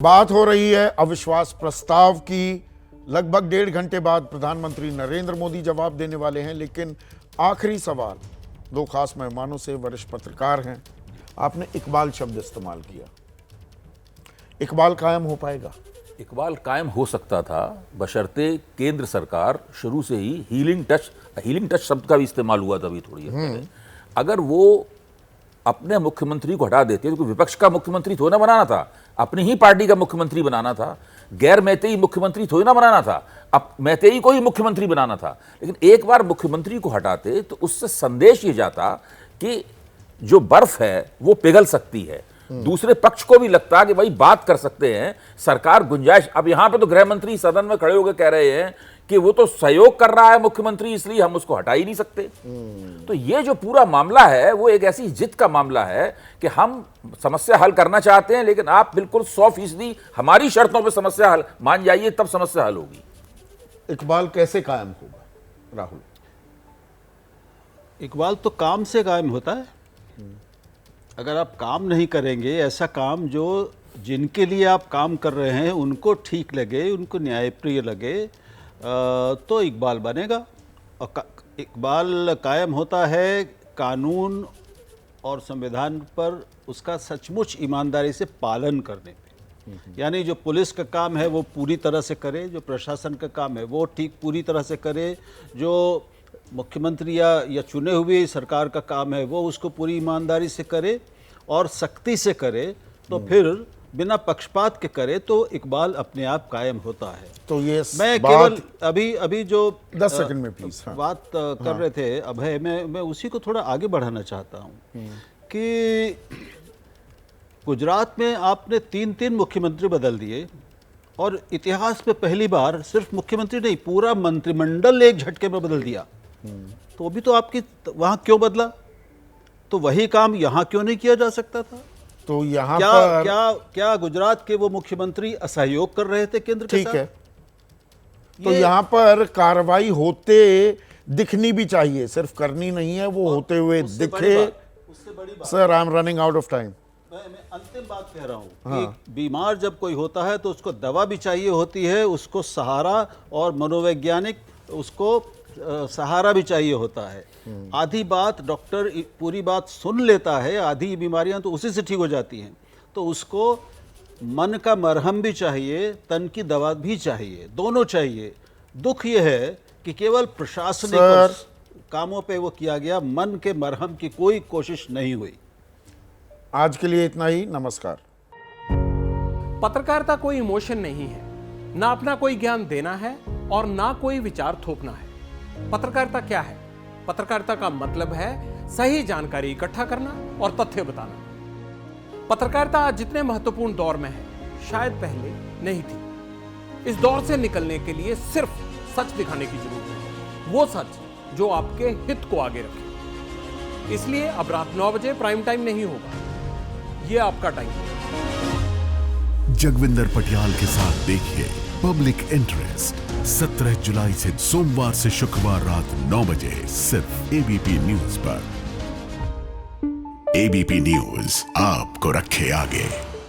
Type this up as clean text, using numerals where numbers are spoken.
बात हो रही है अविश्वास प्रस्ताव की। लगभग 1.5 घंटे बाद प्रधानमंत्री नरेंद्र मोदी जवाब देने वाले हैं, लेकिन आखिरी सवाल दो खास मेहमानों से, वरिष्ठ पत्रकार हैं। आपने इकबाल शब्द इस्तेमाल किया, इकबाल कायम हो पाएगा? इकबाल कायम हो सकता था बशर्ते केंद्र सरकार शुरू से ही हीलिंग टच शब्द का भी इस्तेमाल हुआ था अभी थोड़ी देर पहले। अगर वो अपने मुख्यमंत्री को हटा देते तो विपक्ष का मुख्यमंत्री थोड़ा ना बनाना था, अपनी ही पार्टी का मुख्यमंत्री बनाना था। गैर मैतेई मुख्यमंत्री थोड़ी ना बनाना था, अब मैतेई को ही मुख्यमंत्री बनाना था। लेकिन एक बार मुख्यमंत्री को हटाते तो उससे संदेश ये जाता कि जो बर्फ है वो पिघल सकती है, दूसरे पक्ष को भी लगता कि भाई बात कर सकते हैं, सरकार गुंजाइश। अब यहां पे तो गृह मंत्री सदन में खड़े होकर कह रहे हैं कि वो तो सहयोग कर रहा है मुख्यमंत्री, इसलिए हम उसको हटा ही नहीं सकते। तो ये जो पूरा मामला है वो एक ऐसी जिद का मामला है कि हम समस्या हल करना चाहते हैं, लेकिन आप बिल्कुल 100% हमारी शर्तों पर समस्या हल मान जाइए, तब समस्या हल होगी। इकबाल कैसे कायम होगा राहुल? इकबाल तो काम से कायम होता है। अगर आप काम नहीं करेंगे, ऐसा काम जो जिनके लिए आप काम कर रहे हैं उनको ठीक लगे, उनको न्यायप्रिय लगे, तो इकबाल बनेगा। और इकबाल कायम होता है कानून और संविधान पर उसका सचमुच ईमानदारी से पालन करने पे। यानी जो पुलिस का काम है वो पूरी तरह से करे, जो प्रशासन का काम है वो ठीक पूरी तरह से करे, जो मुख्यमंत्री या चुने हुए सरकार का काम है वो उसको पूरी ईमानदारी से करे और सख्ती से करे, तो फिर बिना पक्षपात के करे, तो इकबाल अपने आप कायम होता है। तो ये मैं केवल अभी जो 10 सेकंड में प्लीज बात कर रहे थे अभय, मैं उसी को थोड़ा आगे बढ़ाना चाहता हूँ कि गुजरात में आपने 3 मुख्यमंत्री बदल दिए और इतिहास में पहली बार सिर्फ मुख्यमंत्री नहीं, पूरा मंत्रिमंडल एक झटके में बदल दिया। तो अभी तो आपकी वहां क्यों बदला? तो वही काम यहां क्यों नहीं किया जा सकता था? तो यहाँ क्या पर क्या गुजरात के वो मुख्यमंत्री असहयोग कर रहे थे केंद्र के ठीक साथ? है, तो यहाँ पर कार्रवाई होते दिखनी भी चाहिए, सिर्फ करनी नहीं है, वो होते हुए दिखे। उससे बड़ी बात sir, I am running out of time. मैं अंतिम बात कह रहा हूँ कि बीमार जब कोई होता है तो उसको दवा भी चाहिए होती है, उसको सहारा और मनोवैज्ञानिक उसको सहारा भी चाहिए होता है। आधी बात डॉक्टर पूरी बात सुन लेता है, आधी बीमारियां तो उसी से ठीक हो जाती हैं। तो उसको मन का मरहम भी चाहिए, तन की दवा भी चाहिए, दोनों चाहिए। दुख यह है कि केवल प्रशासनिक कामों पे वो किया गया, मन के मरहम की कोई कोशिश नहीं हुई। आज के लिए इतना ही, नमस्कार। पत्रकारिता कोई इमोशन नहीं है, ना अपना कोई ज्ञान देना है और ना कोई विचार थोपना है। पत्रकारिता क्या है? पत्रकारिता का मतलब है सही जानकारी इकट्ठा करना और तथ्य बताना। पत्रकारिता आज जितने महत्वपूर्ण दौर में है, शायद पहले नहीं थी। इस दौर से निकलने के लिए सिर्फ सच दिखाने की जरूरत है, वो सच जो आपके हित को आगे रखे। इसलिए अब रात 9 बजे प्राइम टाइम नहीं होगा, ये आपका टाइम है। जगविंदर पटियाल के साथ देखिए पब्लिक इंटरेस्ट 17 जुलाई से सोमवार से शुक्रवार रात 9 बजे सिर्फ एबीपी न्यूज पर। एबीपी न्यूज आपको रखे आगे।